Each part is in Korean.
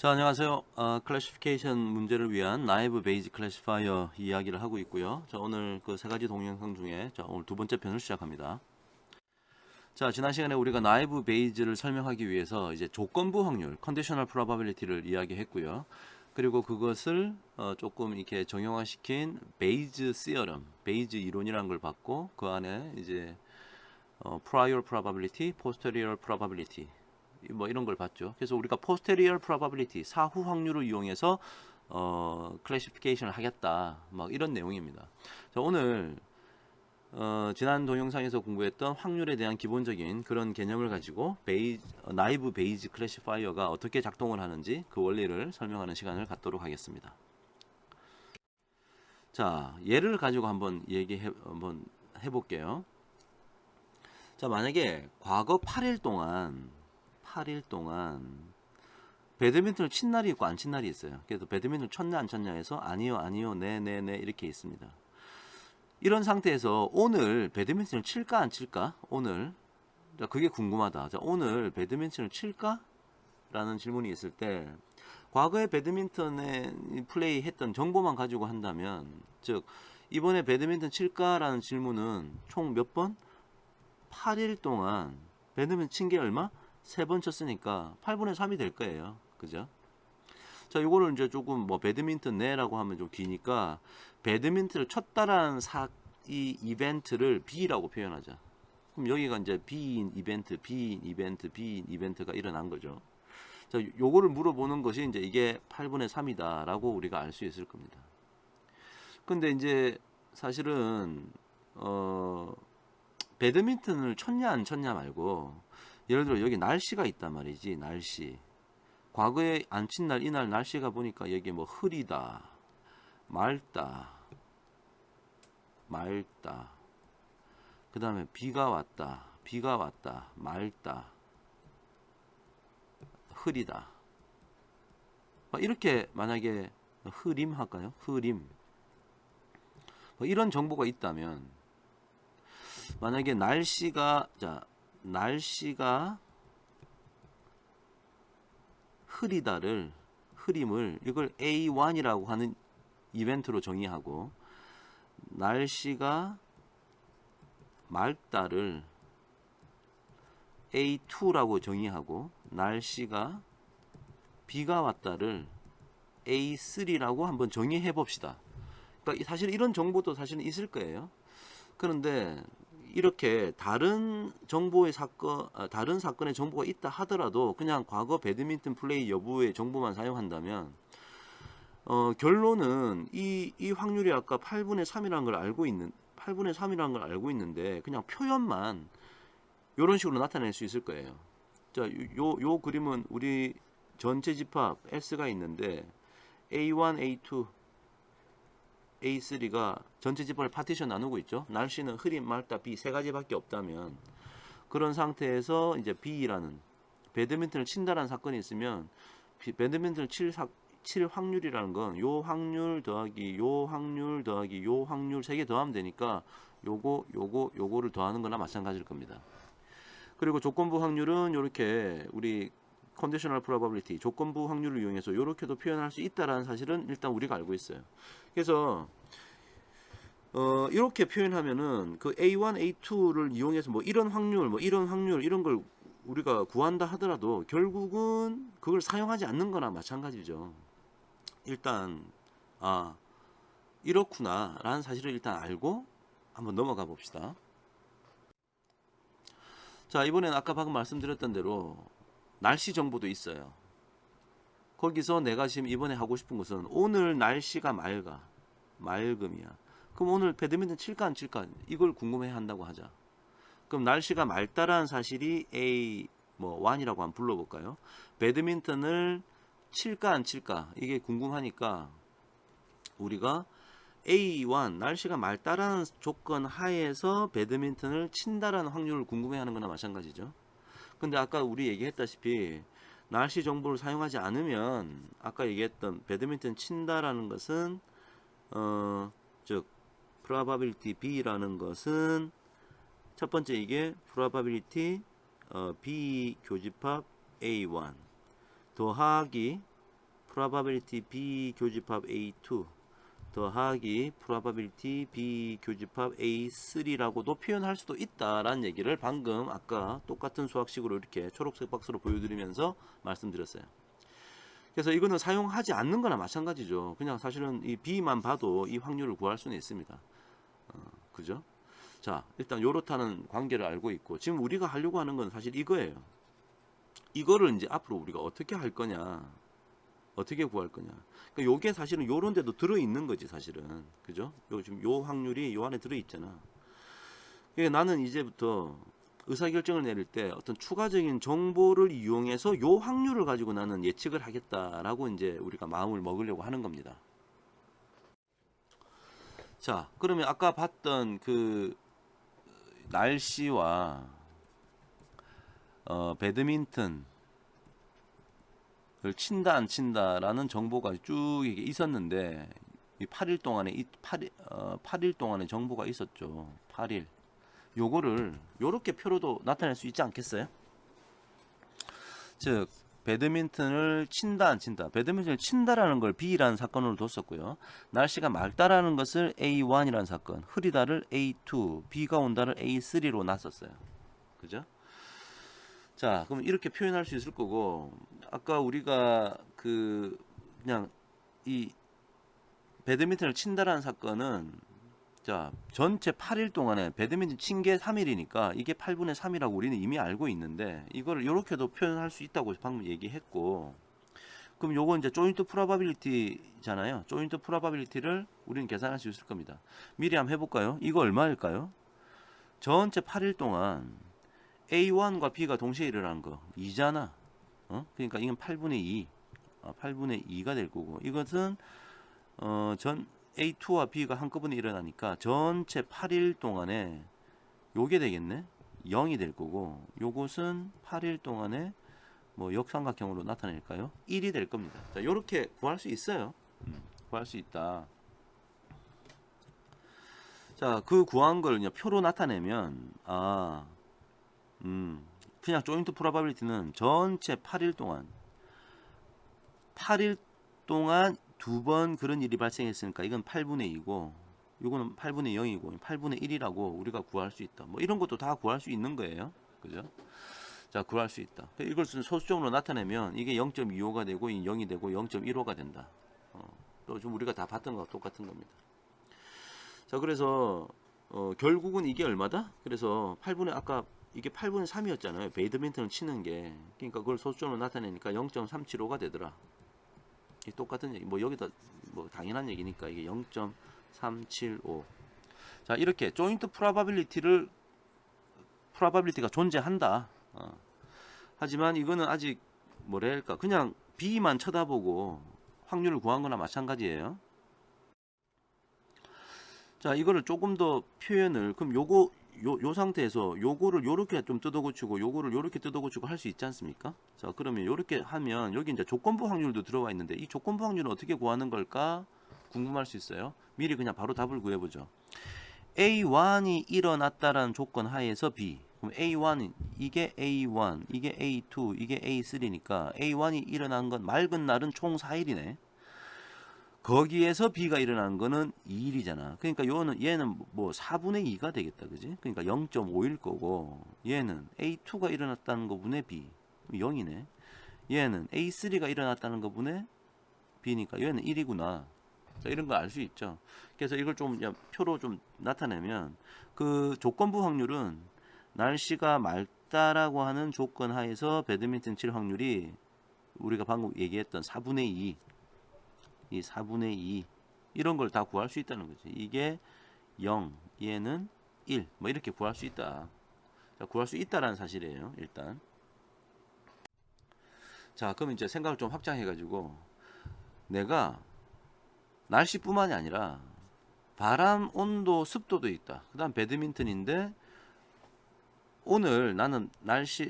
자, 안녕하세요. 클래시피케이션 문제를 위한 나이브 베이지 클래시파이어 이야기를 하고 있고요. 자, 오늘 그 세 가지 동영상 중에 오늘 두 번째 편을 시작합니다. 자, 지난 시간에 우리가 나이브 베이지를 설명하기 위해서 이제 조건부 확률, 컨디셔널 프로바빌리티를 이야기했고요. 그리고 그것을 조금 이렇게 정형화시킨 베이즈 시어럼, 베이즈 이론이라는 걸 봤고 그 안에 이제 prior probability, posterior probability 뭐 이런 걸 봤죠. 그래서 우리가 posterior probability 사후 확률을 이용해서 클래시피케이션을 하겠다. 막 이런 내용입니다. 자, 오늘 지난 동영상에서 공부했던 확률에 대한 기본적인 그런 개념을 가지고 나이브 베이지 클래시파이어가 어떻게 작동을 하는지 그 원리를 설명하는 시간을 갖도록 하겠습니다. 자, 예를 가지고 한번 한번 해볼게요. 자, 만약에 과거 8일 동안 배드민턴을 친 날이 있고 안 친 날이 있어요. 그래서 배드민턴을 쳤냐 안 쳤냐 해서 아니요, 네 이렇게 있습니다. 이런 상태에서 오늘 배드민턴을 칠까 안 칠까? 오늘 그게 궁금하다. 자, 오늘 배드민턴을 칠까? 라는 질문이 있을 때 과거에 배드민턴에 플레이 했던 정보만 가지고 한다면, 즉 이번에 배드민턴 칠까라는 질문은 총 몇 번? 8일 동안 배드민턴 친 게 얼마? 3번 쳤으니까 8분의 3이 될 거예요. 그죠? 자, 이거를 이제 조금 뭐 배드민턴 내라고 하면 좀 기니까 배드민턴을 쳤다라는 이 이벤트를 B라고 표현하자. 그럼 여기가 이제 B인 이벤트가 일어난 거죠. 자, 요거를 물어보는 것이 이제 이게 8분의 3이다라고 우리가 알 수 있을 겁니다. 근데 이제 사실은 배드민턴을 쳤냐 안 쳤냐 말고, 예를 들어 여기 날씨가 있단 말이지. 날씨. 과거에 안 친 날, 이날 날씨가 보니까 여기 뭐 흐리다, 맑다, 그 다음에 비가 왔다, 맑다, 흐리다. 이렇게 만약에 흐림 할까요? 흐림. 이런 정보가 있다면, 만약에 날씨가 흐림을 이걸 A1이라고 하는 이벤트로 정의하고, 날씨가 맑다를 A2라고 정의하고, 날씨가 비가 왔다를 A3라고 한번 정의해 봅시다. 그러니까 사실 이런 정보도 사실은 있을 거예요. 그런데 이렇게 다른 사건의 정보가 있다 하더라도 그냥 과거 배드민턴 플레이 여부의 정보만 사용한다면 결론은 이 확률이 아까 8분의 3이라는 걸 알고 있는데 그냥 표현만 이런 식으로 나타낼 수 있을 거예요. 자, 요 그림은 우리 전체 집합 S가 있는데 A1, A2, A3가 전체 집합을 파티션 나누고 있죠. 날씨는 흐림, 맑다, 비 세 가지밖에 없다면, 그런 상태에서 이제 B라는 배드민턴을 친다라는 사건이 있으면 배드민턴을 칠 확률이라는 건 요 확률 더하기 요 확률 더하기 요 확률 3개 더하면 되니까 요거를 더하는 거나 마찬가지일 겁니다. 그리고 조건부 확률은 이렇게 우리 컨디셔널 프로바빌리티 조건부 확률을 이용해서 이렇게도 표현할 수 있다라는 사실은 일단 우리가 알고 있어요. 그래서 이렇게 표현하면은 그 A1, A2를 이용해서 뭐 이런 확률 이런 걸 우리가 구한다 하더라도 결국은 그걸 사용하지 않는 거나 마찬가지죠. 일단 이렇구나 라는 사실을 일단 알고 한번 넘어가 봅시다. 자, 이번엔 아까 방금 말씀드렸던 대로 날씨 정보도 있어요. 거기서 내가 지금 이번에 하고 싶은 것은 오늘 날씨가 맑음이야. 그럼 오늘 배드민턴 칠까 안 칠까 이걸 궁금해 한다고 하자. 그럼 날씨가 맑다라는 사실이 A1이라고 한번 불러볼까요? 배드민턴을 칠까 안 칠까 이게 궁금하니까 우리가 A1 날씨가 맑다라는 조건 하에서 배드민턴을 친다라는 확률을 궁금해하는 거나 마찬가지죠. 근데 아까 우리 얘기했다시피 날씨 정보를 사용하지 않으면 아까 얘기했던 배드민턴 친다라는 것은 즉 probability B라는 것은 첫 번째 이게 probability B 교집합 A1 더하기 probability B 교집합 A2 더하기 probability B 교집합 A3라고도 표현할 수도 있다라는 얘기를 방금 아까 똑같은 수학식으로 이렇게 초록색 박스로 보여드리면서 말씀드렸어요. 그래서 이거는 사용하지 않는 거나 마찬가지죠. 그냥 사실은 이 B만 봐도 이 확률을 구할 수는 있습니다. 그죠? 자, 일단 요렇다는 관계를 알고 있고, 지금 우리가 하려고 하는 건 사실 이거예요. 이거를 이제 앞으로 우리가 어떻게 할 거냐, 어떻게 구할 거냐. 그러니까 요게 사실은 요런 데도 들어 있는 거지, 사실은. 그죠? 요 지금 요 확률이 요 안에 들어 있잖아. 그러니까 나는 이제부터 의사결정을 내릴 때 어떤 추가적인 정보를 이용해서 요 확률을 가지고 나는 예측을 하겠다라고 이제 우리가 마음을 먹으려고 하는 겁니다. 자, 그러면 아까 봤던 그 날씨와 배드민턴을 친다 안 친다라는 정보가 쭉 이게 있었는데 이 8일 동안에 8일 동안의 정보가 있었죠. 8일. 요거를 요렇게 표로도 나타낼 수 있지 않겠어요? 즉 배드민턴을 친다 안 친다. 배드민턴을 친다라는 걸 B라는 사건으로 뒀었고요. 날씨가 맑다라는 것을 A1이라는 사건, 흐리다를 A2, 비가 온다를 A3로 놨었어요. 그죠? 자, 그럼 이렇게 표현할 수 있을 거고, 아까 우리가 그냥 이 배드민턴을 친다라는 사건은 자, 전체 8일 동안에 배드민턴 친 게 3일이니까 이게 8분의 3이라고 우리는 이미 알고 있는데 이거를 이렇게도 표현할 수 있다고 방금 얘기했고, 그럼 요거 이제 조인트 프로바빌리티잖아요. 조인트 프로바빌리티를 우리는 계산할 수 있을 겁니다. 미리 한번 해볼까요? 이거 얼마일까요? 전체 8일 동안 A1과 B가 동시에 일어난 거 2잖아. 그러니까 이건 8분의 2. 8분의 2가 될 거고, 이것은 전 A2와 B가 한꺼번에 일어나니까 전체 8일 동안에 요게 되겠네. 0이 될 거고, 요것은 8일 동안에 뭐 역삼각형으로 나타낼까요? 1이 될 겁니다. 자, 요렇게 구할 수 있어요. 구할 수 있다. 자, 그 구한 걸 그냥 표로 나타내면 그냥 조인트 프로바빌리티는 전체 8일 동안 두 번 그런 일이 발생했으니까 이건 8분의 2고 이거는 8분의 0이고 8분의 1이라고 우리가 구할 수 있다. 뭐 이런 것도 다 구할 수 있는 거예요. 그죠? 자, 구할 수 있다. 이걸 소수점으로 나타내면 이게 0.25가 되고 0이 되고 0.15가 된다. 또 좀 우리가 다 봤던 거와 똑같은 겁니다. 자, 그래서 결국은 이게 얼마다? 그래서 8분의 아까 이게 8분의 3이었잖아요. 배드민턴을 치는 게. 그러니까 그걸 소수점으로 나타내니까 0.375가 되더라. 이게 똑같은 얘기. 뭐 여기다 뭐 당연한 얘기니까 이게 0.375. 자, 이렇게 조인트 프로바빌리티가 존재한다. 하지만 이거는 아직 뭐랄까 그냥 B만 쳐다보고 확률을 구한 거나 마찬가지예요. 자, 이거를 조금 더 표현을 그럼 요 상태에서 요거를 요렇게 좀 뜯어고치고 요거를 요렇게 뜯어고치고 할 수 있지 않습니까? 자, 그러면 요렇게 하면 여기 이제 조건부 확률도 들어와 있는데 이 조건부 확률은 어떻게 구하는 걸까 궁금할 수 있어요. 미리 그냥 바로 답을 구해보죠. A1이 일어났다라는 조건 하에서 B. 그럼 A1 이게 A1, 이게 A2, 이게 A3니까 A1이 일어난 건 맑은 날은 총 4일이네. 거기에서 B가 일어나는 거는 2일이잖아. 그러니까 얘는 뭐 4분의 2가 되겠다. 그지? 그러니까 0.5일 거고, 얘는 A2가 일어났다는 거 분의 B. 0이네. 얘는 A3가 일어났다는 거 분의 B니까 얘는 1이구나. 자, 이런 거 알 수 있죠. 그래서 이걸 좀 표로 좀 나타내면 그 조건부 확률은 날씨가 맑다라고 하는 조건 하에서 배드민턴 칠 확률이 우리가 방금 얘기했던 4분의 2. 이 4분의 2 이런 걸 다 구할 수 있다는 거지. 이게 0, 얘는 1, 뭐 이렇게 구할 수 있다. 자, 구할 수 있다라는 사실이에요. 일단. 자, 그럼 이제 생각을 좀 확장해가지고 내가 날씨뿐만이 아니라 바람, 온도, 습도도 있다. 그다음 배드민턴인데 오늘 나는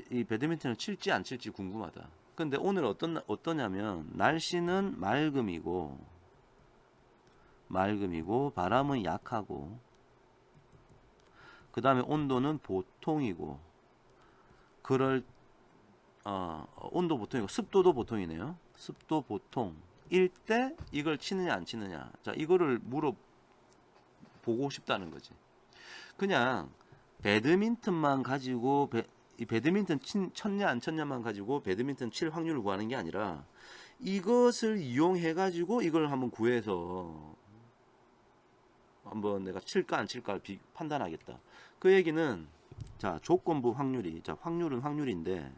이 배드민턴을 칠지 안 칠지 궁금하다. 근데 오늘 어떠냐면 날씨는 맑음이고 바람은 약하고 그 다음에 온도는 보통이고 온도 보통이고 습도도 보통이네요. 습도 보통 일 때 이걸 치느냐 안 치느냐. 자, 이거를 물어보고 싶다는 거지. 그냥 배드민턴만 가지고 이 배드민턴 쳤냐 안 쳤냐만 가지고 배드민턴 칠 확률을 구하는 게 아니라 이것을 이용해 가지고 이걸 한번 구해서 한번 내가 칠까 안 칠까를 판단하겠다. 그 얘기는 자, 조건부 확률이, 자, 확률은 확률인데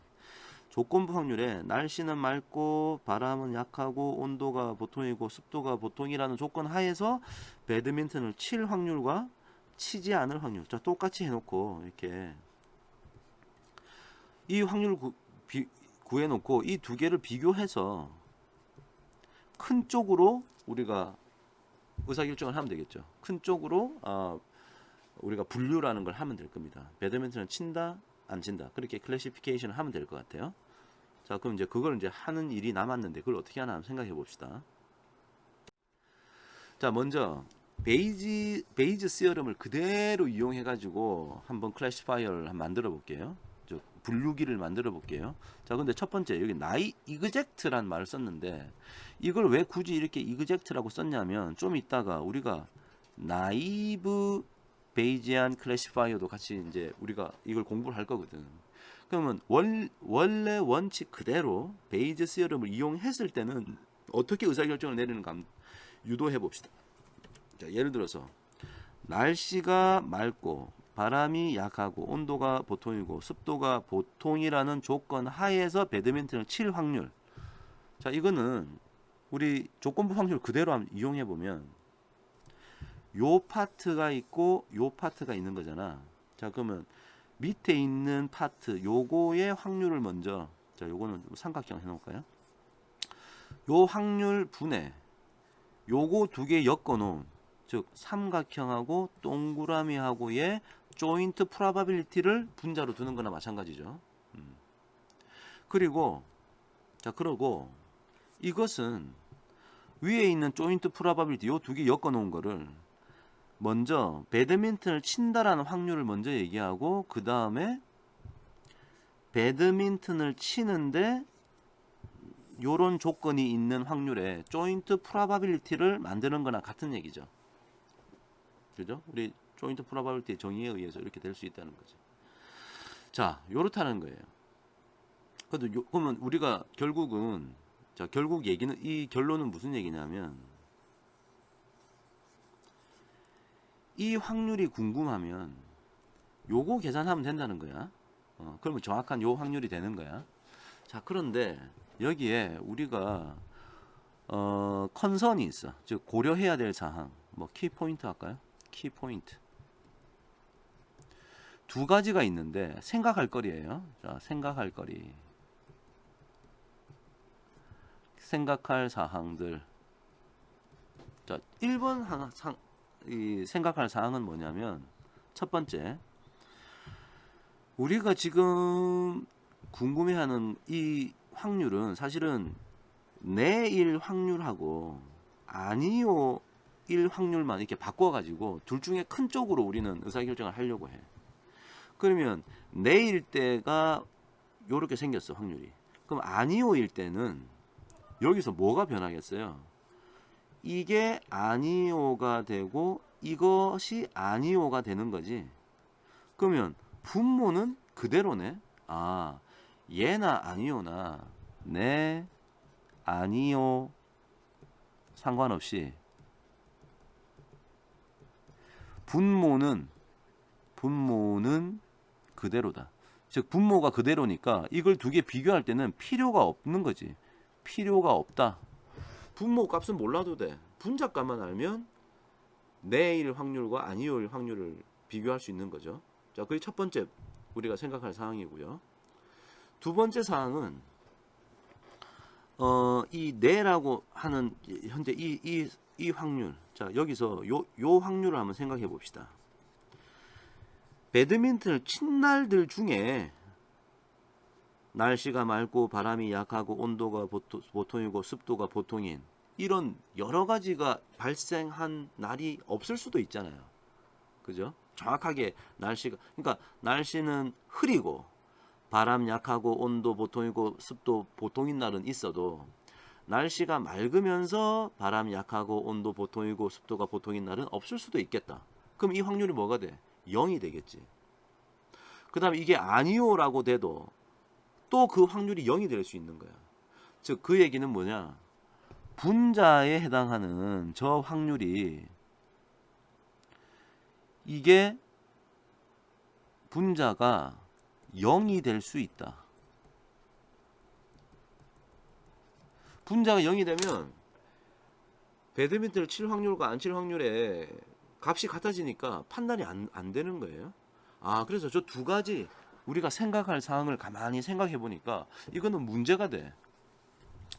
조건부 확률에 날씨는 맑고 바람은 약하고 온도가 보통이고 습도가 보통이라는 조건 하에서 배드민턴을 칠 확률과 치지 않을 확률, 자, 똑같이 해놓고 이렇게 이 확률을 구해놓고 이 두 개를 비교해서 큰 쪽으로 우리가 의사결정을 하면 되겠죠. 큰 쪽으로 우리가 분류라는 걸 하면 될 겁니다. 배드민턴을 친다 안 친다, 그렇게 클래시피케이션을 하면 될 것 같아요. 자, 그럼 이제 그걸 이제 하는 일이 남았는데 그걸 어떻게 하나 한번 생각해 봅시다. 자, 먼저 베이즈 시어럼을 그대로 이용해 가지고 한번 클래시파이어를 한번 만들어 볼게요. 분류기를 만들어 볼게요. 자, 근데 첫 번째 여기 이그젝트란 말을 썼는데 이걸 왜 굳이 이렇게 이그젝트라고 썼냐면 좀 이따가 우리가 나이브 베이지안 클래시파이어도 같이 이제 우리가 이걸 공부를 할 거거든. 그러면 원래 원칙 그대로 베이즈 시어럼을 이용했을 때는 어떻게 의사결정을 내리는가 유도해 봅시다. 자, 예를 들어서 날씨가 맑고 바람이 약하고 온도가 보통이고 습도가 보통이라는 조건 하에서 배드민턴을 칠 확률. 자, 이거는 우리 조건부 확률 그대로 한번 이용해 보면 요 파트가 있고 요 파트가 있는 거잖아. 자, 그러면 밑에 있는 파트 요거의 확률을 먼저, 자, 요거는 삼각형 해놓을까요? 요 확률 분해 요거 두 개 엮어 놓은, 즉 삼각형하고 동그라미하고의 조인트 프로바빌리티를 분자로 두는 거나 마찬가지죠. 그리고 자, 그러고 이것은 위에 있는 조인트 프로바빌리티 요 두 개 엮어 놓은 거를 먼저 배드민턴을 친다라는 확률을 먼저 얘기하고 그 다음에 배드민턴을 치는데 요런 조건이 있는 확률에 조인트 프로바빌리티를 만드는 거나 같은 얘기죠. 그죠? 우리 조인트 프로바빌리티 정의에 의해서 이렇게 될 수 있다는 거죠. 자, 요렇다는 거예요. 그러면 우리가 결국은, 자, 결국 얘기는, 이 결론은 무슨 얘기냐면 이 확률이 궁금하면 요거 계산하면 된다는 거야. 그러면 정확한 요 확률이 되는 거야. 자, 그런데 여기에 우리가 컨선이 있어. 즉 고려해야 될 사항. 뭐 키포인트 할까요? 키포인트. 두 가지가 있는데 생각할 거리예요. 자, 생각할 거리. 생각할 사항들. 자, 1번 생각할 사항은 뭐냐면 첫 번째, 우리가 지금 궁금해하는 이 확률은 사실은 내일 확률하고 아니요 일 확률만 이렇게 바꿔가지고 둘 중에 큰 쪽으로 우리는 의사결정을 하려고 해. 그러면 내일 때가 요렇게 생겼어, 확률이. 그럼 아니오일 때는 여기서 뭐가 변하겠어요? 이게 아니오가 되고 이것이 아니오가 되는 거지. 그러면 분모는 그대로네. 아, 얘나 아니오나 네 아니오 상관없이 분모는 그대로다. 즉 분모가 그대로니까 이걸 두 개 비교할 때는 필요가 없는 거지. 필요가 없다. 분모 값은 몰라도 돼. 분자값만 알면 내일 확률과 아니오일 확률을 비교할 수 있는 거죠. 자, 그게 첫 번째 우리가 생각할 사항이고요. 두 번째 사항은 이 내라고 하는 현재 이 확률. 자, 여기서 요 확률을 한번 생각해 봅시다. 배드민턴을 친 날들 중에 날씨가 맑고 바람이 약하고 온도가 보통이고 습도가 보통인 이런 여러 가지가 발생한 날이 없을 수도 있잖아요. 그죠? 정확하게 날씨가, 그러니까 날씨는 흐리고 바람 약하고 온도 보통이고 습도 보통인 날은 있어도 날씨가 맑으면서 바람이 약하고 온도 보통이고 습도가 보통인 날은 없을 수도 있겠다. 그럼 이 확률이 뭐가 돼? 0이 되겠지. 그 다음에 이게 아니오라고 돼도 또 그 확률이 0이 될 수 있는 거야. 즉 그 얘기는 뭐냐? 분자에 해당하는 저 확률이 이게 분자가 0이 될 수 있다. 분자가 0이 되면 배드민턴을 칠 확률과 안 칠 확률의 값이 같아지니까 판단이 안 되는 거예요. 그래서 저 두 가지 우리가 생각할 사항을 가만히 생각해 보니까 이거는 문제가 돼.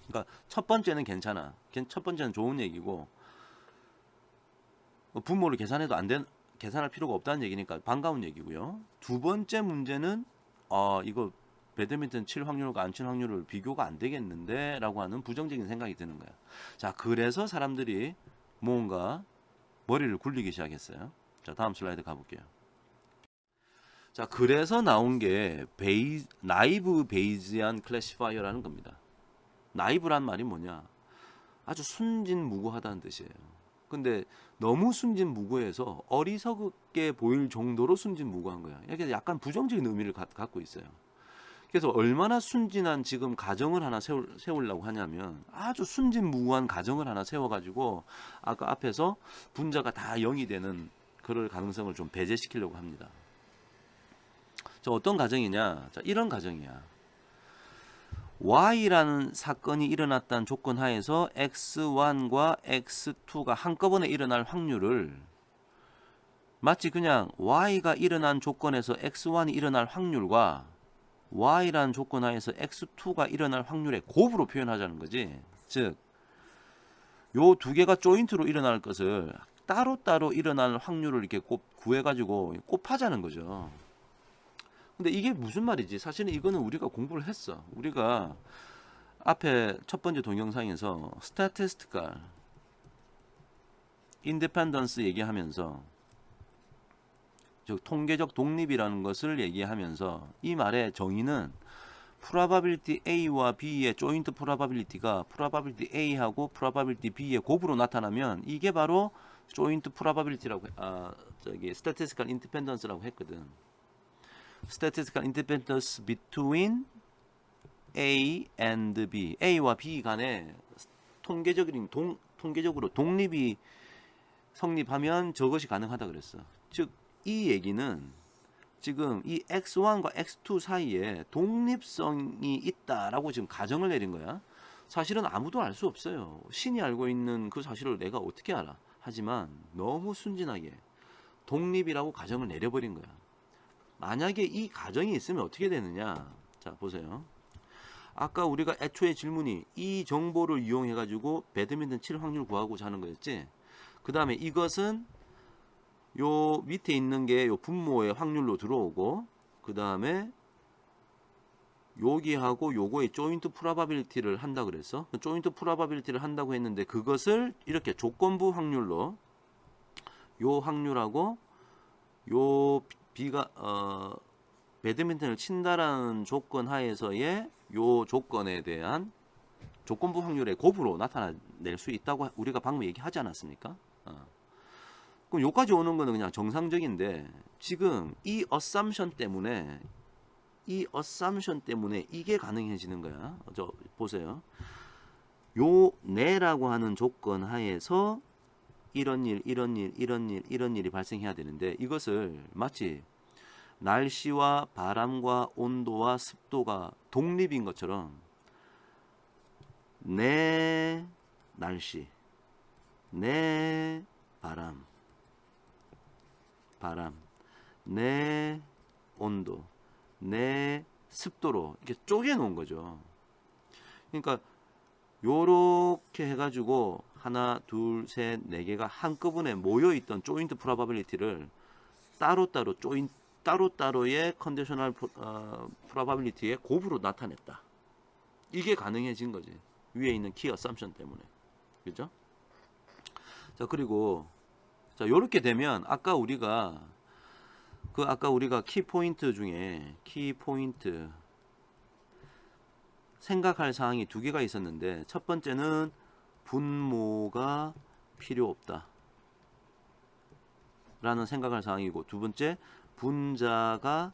그러니까 첫 번째는 괜찮아. 첫 번째는 좋은 얘기고 분모를 계산해도 계산할 필요가 없다는 얘기니까 반가운 얘기고요. 두 번째 문제는 이거 배드민턴 칠 확률과 안 칠 확률을 비교가 안 되겠는데 라고 하는 부정적인 생각이 드는 거야. 자, 그래서 사람들이 뭔가 머리를 굴리기 시작했어요. 자, 다음 슬라이드 가볼게요. 자, 그래서 나온 게 나이브 베이지안 클래시파이어라는 겁니다. 나이브란 말이 뭐냐? 아주 순진무구하다는 뜻이에요. 근데 너무 순진무구해서 어리석게 보일 정도로 순진무구한 거야. 이게 약간 부정적인 의미를 갖고 있어요. 그래서 얼마나 순진한 지금 가정을 하나 세우려고 하냐면 아주 순진무구한 가정을 하나 세워가지고 아까 앞에서 분자가 다 0이 되는 그럴 가능성을 좀 배제시키려고 합니다. 자, 어떤 가정이냐? 자, 이런 가정이야. Y라는 사건이 일어났다는 조건 하에서 X1과 X2가 한꺼번에 일어날 확률을 마치 그냥 Y가 일어난 조건에서 X1이 일어날 확률과 Y라는 조건 하에서 X2가 일어날 확률의 곱으로 표현하자는 거지. 즉, 요 두 개가 조인트로 일어날 것을 따로따로 일어날 확률을 이렇게 구해가지고 곱하자는 거죠. 근데 이게 무슨 말이지? 사실은 이거는 우리가 공부를 했어. 우리가 앞에 첫 번째 동영상에서 statistical independence 얘기하면서 즉 통계적 독립이라는 것을 얘기하면서 이 말의 정의는 probability A와 B의 joint probability가 probability A하고 probability B의 곱으로 나타나면 이게 바로 joint probability라고 statistical independence라고 했거든. statistical independence between A and B. A와 B 간에 통계적으로 독립이 성립하면 저것이 가능하다 그랬어. 즉, 이 얘기는 지금 이 X1과 X2 사이에 독립성이 있다라고 지금 가정을 내린 거야. 사실은 아무도 알 수 없어요. 신이 알고 있는 그 사실을 내가 어떻게 알아? 하지만 너무 순진하게 독립이라고 가정을 내려버린 거야. 만약에 이 가정이 있으면 어떻게 되느냐? 자, 보세요. 아까 우리가 애초에 질문이 이 정보를 이용해 가지고 배드민턴 칠 확률 구하고자 하는 거였지. 그 다음에 이것은 요 밑에 있는 게 요 분모의 확률로 들어오고, 그 다음에 여기하고 요거의 조인트 프로바빌리티를 한다 그랬어. 조인트 프로바빌리티를 한다고 했는데 그것을 이렇게 조건부 확률로 요 확률하고 요 B가 배드민턴을 친다라는 조건 하에서의 요 조건에 대한 조건부 확률의 곱으로 나타낼 수 있다고 우리가 방금 얘기하지 않았습니까? 그럼 요까지 오는 거는 그냥 정상적인데 지금 이 어썸션 때문에 이게 가능해지는 거야. 저 보세요. 요 내라고 하는 조건 하에서 이런 일이 발생해야 되는데 이것을 마치 날씨와 바람과 온도와 습도가 독립인 것처럼 내 날씨, 내 바람, 내 온도, 내 습도로 이렇게 쪼개 놓은 거죠. 그러니까 요렇게 해가지고 하나, 둘, 셋, 네 개가 한꺼번에 모여있던 조인트 프로바빌리티를 따로따로의 컨디셔널 프로바빌리티의 곱으로 나타냈다. 이게 가능해진 거지. 위에 있는 키 어썸션 때문에. 그죠? 자, 그리고 자, 요렇게 되면 아까 우리가 키 포인트 중에 키 포인트 생각할 사항이 두 개가 있었는데, 첫 번째는 분모가 필요 없다 라는 생각할 사항이고, 두 번째 분자가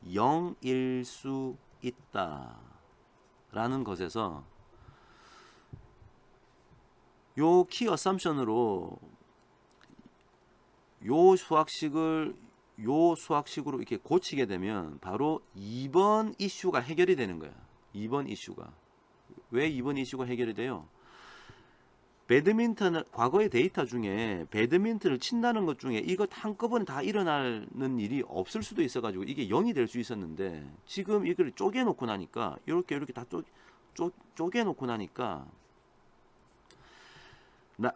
0일 수 있다 라는 것에서 요 키 어썸션으로 요 수학식으로 이렇게 고치게 되면 바로 2번 이슈가 해결이 되는 거야. 2번 이슈가. 왜 2번 이슈가 해결이 돼요? 배드민턴을, 과거의 데이터 중에 배드민턴을 친다는 것 중에 이것 한꺼번에 다 일어나는 일이 없을 수도 있어가지고 이게 0이 될 수 있었는데, 지금 이걸 쪼개놓고 나니까, 이렇게 다 쪼개놓고 나니까,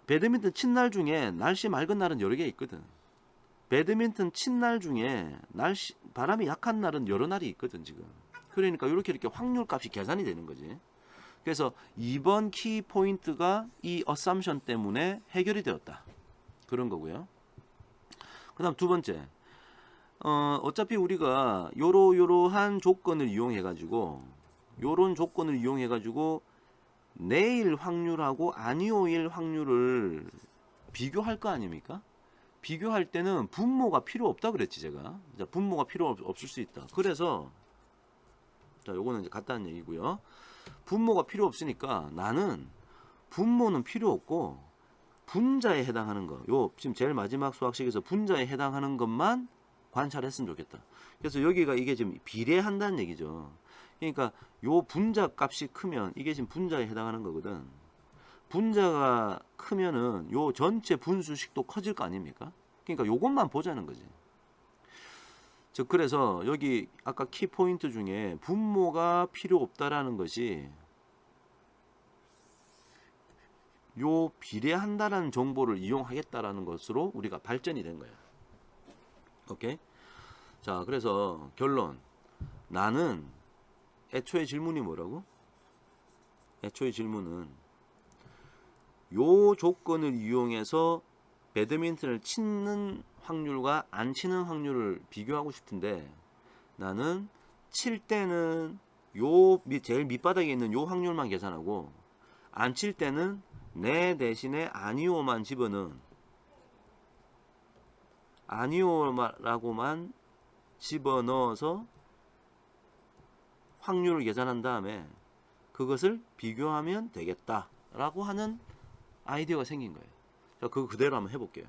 배드민턴 친 날 중에 날씨 맑은 날은 여러 개 있거든. 배드민턴 친 날 중에 바람이 약한 날은 여러 날이 있거든 지금. 그러니까 이렇게 확률 값이 계산이 되는 거지. 그래서 2번 키 포인트가 이 어썸션 때문에 해결이 되었다, 그런 거고요. 그 다음 두 번째, 어차피 우리가 요러한 조건을 이용해 가지고, 요런 조건을 이용해 가지고 내일 확률하고 아니오일 확률을 비교할 거 아닙니까? 비교할 때는 분모가 필요 없다 그랬지 제가. 자, 분모가 필요 없을 수 있다. 그래서 자, 요거는 이제 같다는 얘기고요. 분모가 필요 없으니까 나는 분모는 필요 없고 분자에 해당하는 거, 요 지금 제일 마지막 수학식에서 분자에 해당하는 것만 관찰했으면 좋겠다. 그래서 여기가 이게 지금 비례한다는 얘기죠. 그러니까 요 분자 값이 크면 이게 지금 분자에 해당하는 거거든. 분자가 크면은 요 전체 분수식도 커질 거 아닙니까? 그러니까 요것만 보자는 거지. 즉 그래서 여기 아까 키 포인트 중에 분모가 필요 없다라는 것이 요 비례한다라는 정보를 이용하겠다라는 것으로 우리가 발전이 된 거야. 오케이? 자, 그래서 결론. 나는 애초에 질문이 뭐라고? 애초에 질문은 요 조건을 이용해서 배드민턴을 치는 확률과 안 치는 확률을 비교하고 싶은데, 나는 칠 때는 요 제일 밑바닥에 있는 요 확률만 계산하고 안 칠 때는 네 대신에 아니오만 집어넣은, 아니오라고만 집어넣어서 확률을 계산한 다음에 그것을 비교하면 되겠다라고 하는 아이디어가 생긴 거예요. 자, 그거 그대로 한번 해볼게요.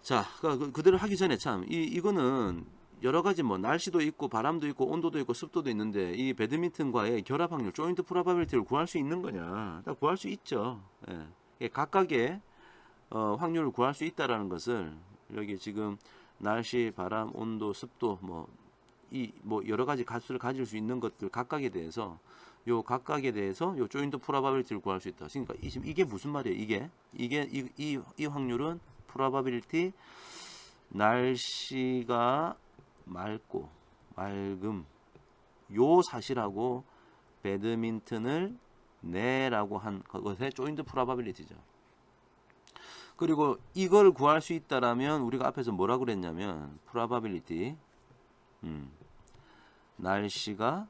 자, 그대로 하기 전에 참 이거는 여러 가지 뭐 날씨도 있고 바람도 있고 온도도 있고 습도도 있는데, 이 배드민턴과의 결합 확률, 조인트 프로바빌리티를 구할 수 있는 거냐? 다 구할 수 있죠. 예. 각각의 확률을 구할 수 있다라는 것을 여기 지금 날씨, 바람, 온도, 습도 뭐 여러 가지 값을 가질 수 있는 것들 각각에 대해서 요 조인트 프로바빌리티를 구할 수 있다. 그러니까 이게 무슨 말이에요? 이 확률은 프로바빌리티, 날씨가 맑고 맑음, 요 사실하고 배드민턴을 네라고 한 것의 조인트 프로바빌리티죠. 그리고 이걸 구할 수 있다라면 우리가 앞에서 뭐라고 그랬냐면 프로바빌리티, 날씨가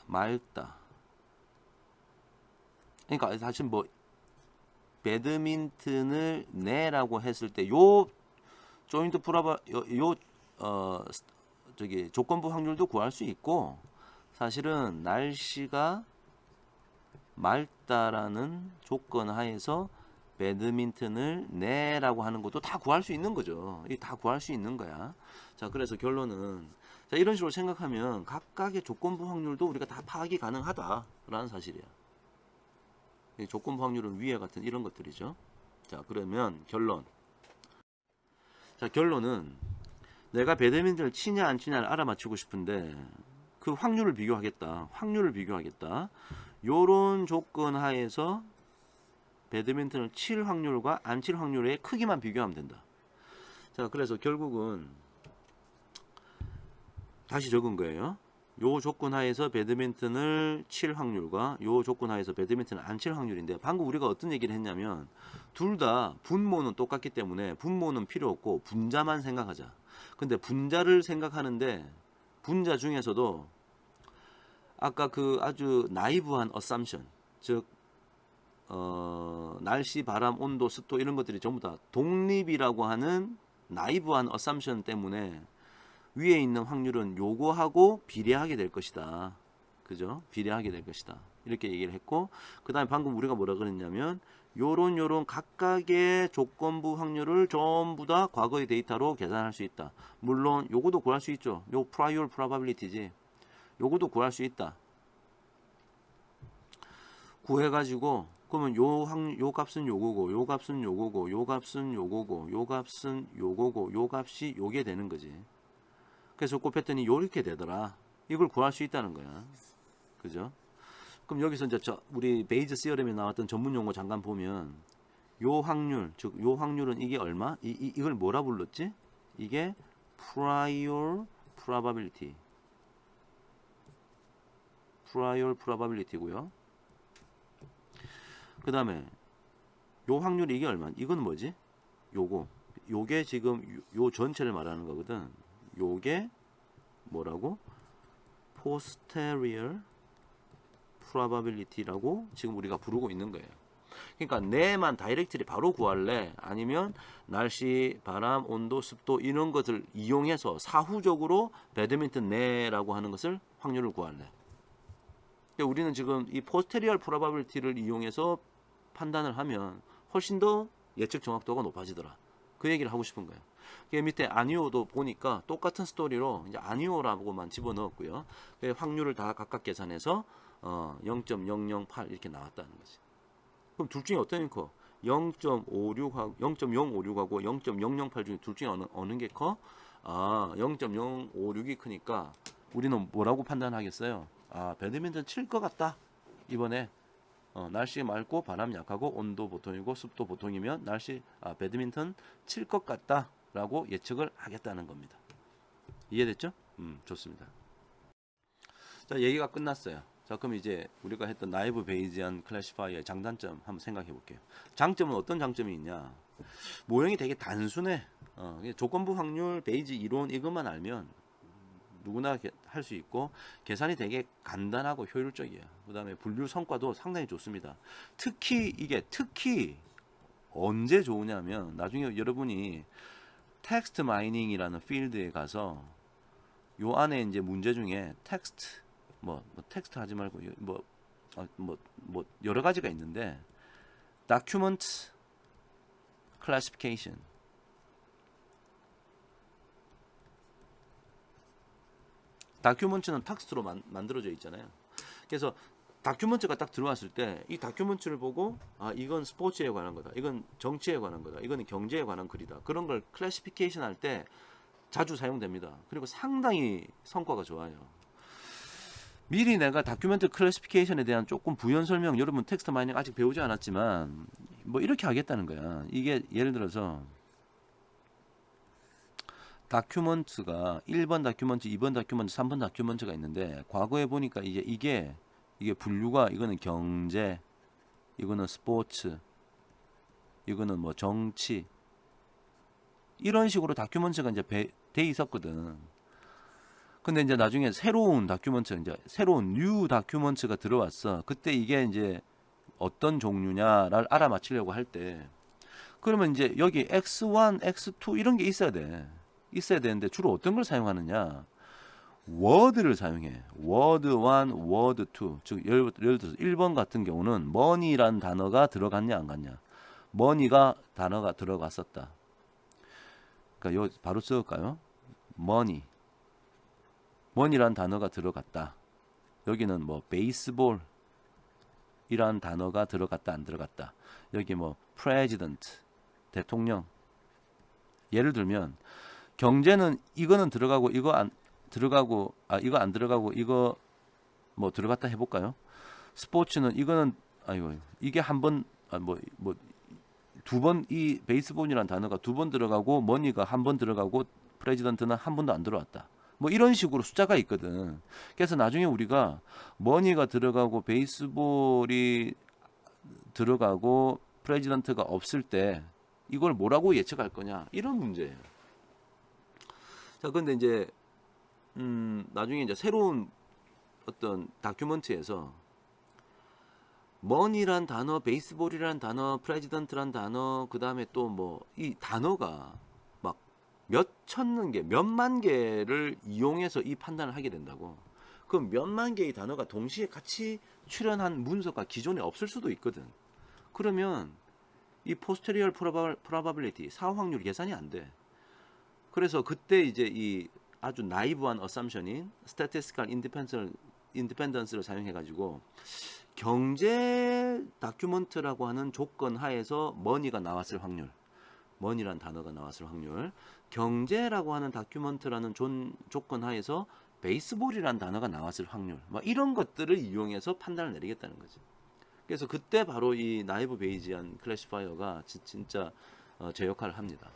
맑다. 그러니까 사실 뭐 배드민턴을 네라고 했을 때 요 조인트 조건부 확률도 구할 수 있고, 사실은 날씨가 맑다라는 조건 하에서 배드민턴을 네라고 하는 것도 다 구할 수 있는 거죠. 이 다 구할 수 있는 거야. 자, 그래서 결론은, 자, 이런 식으로 생각하면 각각의 조건부 확률도 우리가 다 파악이 가능하다라는 사실이야. 이 조건부 확률은 위에 같은 이런 것들이죠. 자, 그러면 결론. 자, 결론은 내가 배드민턴을 치냐 안 치냐를 알아맞히고 싶은데 그 확률을 비교하겠다. 요런 조건 하에서 배드민턴을 칠 확률과 안 칠 확률의 크기만 비교하면 된다. 자, 그래서 결국은 다시 적은 거예요. 요 조건 하에서 배드민턴을 칠 확률과 요 조건 하에서 배드민턴을 안 칠 확률인데, 방금 우리가 어떤 얘기를 했냐면 둘 다 분모는 똑같기 때문에 분모는 필요 없고 분자만 생각하자. 근데 분자를 생각하는데 분자 중에서도 아까 그 아주 나이브한 assumption, 즉 날씨, 바람, 온도, 습도 이런 것들이 전부 다 독립이라고 하는 나이브한 assumption 때문에 위에 있는 확률은 요거하고 비례하게 될 것이다. 그죠? 비례하게 될 것이다. 이렇게 얘기를 했고, 그 다음에 방금 우리가 뭐라 그랬냐면 요런 각각의 조건부 확률을 전부 다 과거의 데이터로 계산할 수 있다. 물론 요거도 구할 수 있죠. 요 prior probability지. 요거도 구할 수 있다. 구해가지고 그러면 요 값은 요거고, 요 값은 요거고, 요 값은 요거고, 요 값은 요거고, 요 값이 요게 되는 거지. 그래서 곱했더니 요렇게 되더라. 이걸 구할 수 있다는 거야. 그죠? 그럼 여기서 이제 우리 베이즈 시어럼에 나왔던 전문 용어 잠깐 보면 요 확률, 즉 요 확률은 이게 얼마? 이걸 뭐라 불렀지? 이게 prior probability. prior probability고요. 그 다음에 요 확률이 이게 얼마? 이건 뭐지? 요게 지금 요 전체를 말하는 거거든. 요게 뭐라고? posterior probability라고 지금 우리가 부르고 있는 거예요. 그러니까 내만 다이렉트리 바로 구할래? 아니면 날씨, 바람, 온도, 습도 이런 것을 이용해서 사후적으로 배드민턴 내라고 하는 것을 확률을 구할래? 우리는 지금 이 posterior probability를 이용해서 판단을 하면 훨씬 더 예측 정확도가 높아지더라. 그 얘기를 하고 싶은 거예요. 밑에 아니오도 보니까 똑같은 스토리로 이제 아니오라고만 집어넣었고요. 확률을 다 각각 계산해서 0.008 이렇게 나왔다는 거지. 그럼 둘 중에 어떤 게 커? 0.56하고 0.056하고 0.008 중에 둘 중에 어느 게 커? 0.056이 크니까 우리는 뭐라고 판단하겠어요? 배드민턴 칠 것 같다. 이번에 날씨 맑고 바람 약하고 온도 보통이고 습도 보통이면 배드민턴 칠 것 같다라고 예측을 하겠다는 겁니다. 이해됐죠? 좋습니다. 자, 얘기가 끝났어요. 자, 그럼 이제 우리가 했던 나이브 베이지안 클래시파이어의 장단점 한번 생각해 볼게요. 장점은 어떤 장점이 있냐? 모형이 되게 단순해. 조건부 확률, 베이지 이론 이것만 알면 누구나 할 수 있고 계산이 되게 간단하고 효율적이에요. 그 다음에 분류 성과도 상당히 좋습니다. 특히 언제 좋으냐면 나중에 여러분이 텍스트 마이닝이라는 필드에 가서 요 안에 이제 문제 중에 텍스트 텍스트 하지 말고 여러 가지가 있는데 document classification 다큐먼트는 텍스트로 만들어져 있잖아요. 그래서 다큐먼트가 딱 들어왔을 때 이 다큐먼트를 보고 이건 스포츠에 관한 거다. 이건 정치에 관한 거다. 이건 경제에 관한 글이다. 그런 걸 클래시피케이션 할 때 자주 사용됩니다. 그리고 상당히 성과가 좋아요. 미리 내가 다큐멘트 클래시피케이션에 대한 조금 부연 설명, 여러분 텍스트 마이닝 아직 배우지 않았지만 이렇게 하겠다는 거야. 이게 예를 들어서 다큐먼트가 1번 다큐먼트, 2번 다큐먼트, 3번 다큐먼트가 있는데 과거에 보니까 이게 분류가 이거는 경제, 이거는 스포츠, 이거는 정치 이런 식으로 다큐먼트가 이제 돼 있었거든. 근데 이제 나중에 새로운 다큐먼트, 이제 새로운 뉴 다큐먼트가 들어왔어. 그때 이게 이제 어떤 종류냐를 알아맞히려고 할 때 그러면 이제 여기 X1, X2 이런 게 있어야 되는데 주로 어떤 걸 사용하느냐? 워드를 사용해. 워드 1, 워드 2. 즉 예를 들어서 1번 같은 경우는 money라는 단어가 들어갔냐 안 갔냐? money가 단어가 들어갔었다. 그러니까 요 바로 써볼까요? money라는 단어가 들어갔다. 여기는 베이스볼이라는 단어가 들어갔다 안 들어갔다. 여기 president 대통령. 예를 들면 경제는 이거는 들어가고 이거 안 들어가고 이거 안 들어가고 이거 들어갔다 해볼까요? 스포츠는 이거는 이게 한 번 두 번 이 베이스볼이라는 단어가 두 번 들어가고 머니가 한 번 들어가고 프레지던트는 한 번도 안 들어왔다. 이런 식으로 숫자가 있거든. 그래서 나중에 우리가 머니가 들어가고 베이스볼이 들어가고 프레지던트가 없을 때 이걸 뭐라고 예측할 거냐 이런 문제예요. 자, 근데 이제 나중에 이제 새로운 어떤 다큐멘트에서 money란 단어, 베이스볼이란 단어, 프레지던트란 단어, 그 다음에 또 뭐 이 단어가 막 몇천 개, 몇만 개를 이용해서 이 판단을 하게 된다고. 그럼 몇만 개의 단어가 동시에 같이 출현한 문서가 기존에 없을 수도 있거든. 그러면 이 posterior probability, 사후 확률 계산이 안 돼. 그래서 그때 이제 이 아주 나이브한 assumption인 statistical independence를 사용해가지고 경제 다큐멘트라고 하는 조건 하에서 money가 나왔을 확률, money란 단어가 나왔을 확률, 경제라고 하는 다큐멘트라는 조건 하에서 베이스볼이란 단어가 나왔을 확률, 막 이런 것들을 이용해서 판단을 내리겠다는 거지. 그래서 그때 바로 이 나이브 베이지안 클래시파이어가 진짜 제 역할을 합니다.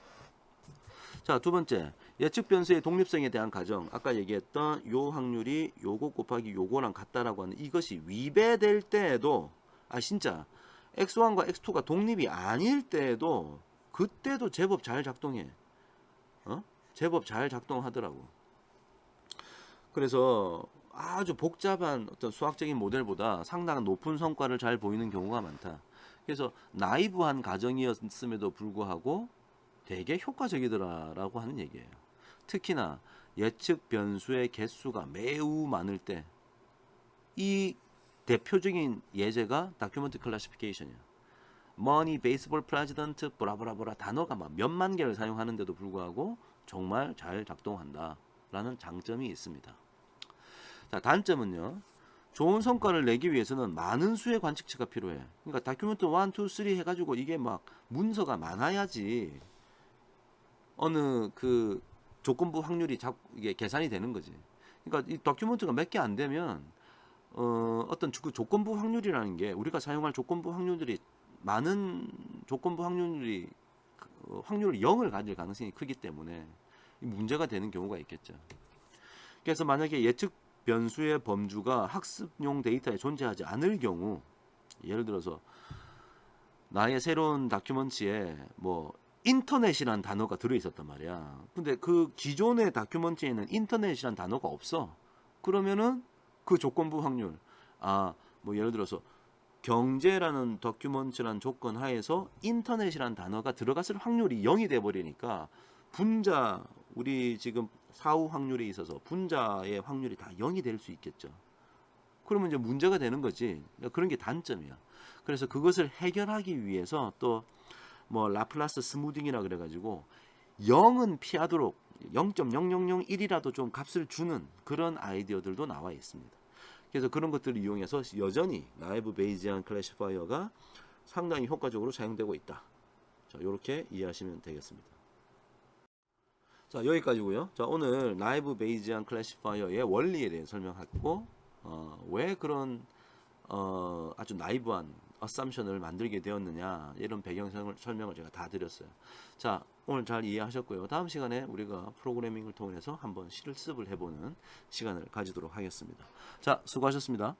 자, 두 번째, 예측 변수의 독립성에 대한 가정. 아까 얘기했던 요 확률이 요거 곱하기 요거랑 같다라고 하는 이것이 위배될 때에도, 진짜 x1과 x2가 독립이 아닐 때에도 그때도 제법 잘 작동해. 제법 잘 작동하더라고. 그래서 아주 복잡한 어떤 수학적인 모델보다 상당한 높은 성과를 잘 보이는 경우가 많다. 그래서 나이브한 가정이었음에도 불구하고 되게 효과적이더라라고 하는 얘기예요. 특히나 예측 변수의 개수가 매우 많을 때 이 대표적인 예제가 다큐멘트 클래시피케이션이야. money, baseball, president, 브라브라브라 단어가 막 몇만 개를 사용하는데도 불구하고 정말 잘 작동한다라는 장점이 있습니다. 자, 단점은요. 좋은 성과를 내기 위해서는 많은 수의 관측치가 필요해. 그러니까 다큐멘트 1, 2, 3 해가지고 이게 막 문서가 많아야지 어느 그 조건부 확률이 이게 계산이 되는 거지. 그러니까 이 다큐멘트가 몇 개 안 되면 어떤 그 조건부 확률이라는 게 우리가 사용할 조건부 확률들이 많은 조건부 확률이 확률 0을 가질 가능성이 크기 때문에 문제가 되는 경우가 있겠죠. 그래서 만약에 예측 변수의 범주가 학습용 데이터에 존재하지 않을 경우, 예를 들어서 나의 새로운 다큐멘터리에 뭐 인터넷이란 단어가 들어있었단 말이야. 근데 그 기존의 다큐멘터리에는 인터넷이란 단어가 없어. 그러면은 그 조건부 확률, 뭐 예를 들어서 경제라는 다큐멘터리란 조건 하에서 인터넷이란 단어가 들어갔을 확률이 0이 돼 버리니까 분자, 우리 지금 사후 확률에 있어서 분자의 확률이 다 0이 될 수 있겠죠. 그러면 이제 문제가 되는 거지. 그런 게 단점이야. 그래서 그것을 해결하기 위해서 또 뭐 라플라스 스무딩이라 그래가지고 0은 피하도록 0.0001이라도 좀 값을 주는 그런 아이디어들도 나와 있습니다. 그래서 그런 것들을 이용해서 여전히 나이브 베이지안 클래시파이어가 상당히 효과적으로 사용되고 있다. 자, 이렇게 이해하시면 되겠습니다. 자, 여기까지고요. 자, 오늘 나이브 베이지안 클래시파이어의 원리에 대해 설명했고, 왜 그런 아주 나이브한 어썸션을 만들게 되었느냐, 이런 배경 설명을 제가 다 드렸어요. 자, 오늘 잘 이해하셨고요. 다음 시간에 우리가 프로그래밍을 통해서 한번 실습을 해보는 시간을 가지도록 하겠습니다. 자, 수고하셨습니다.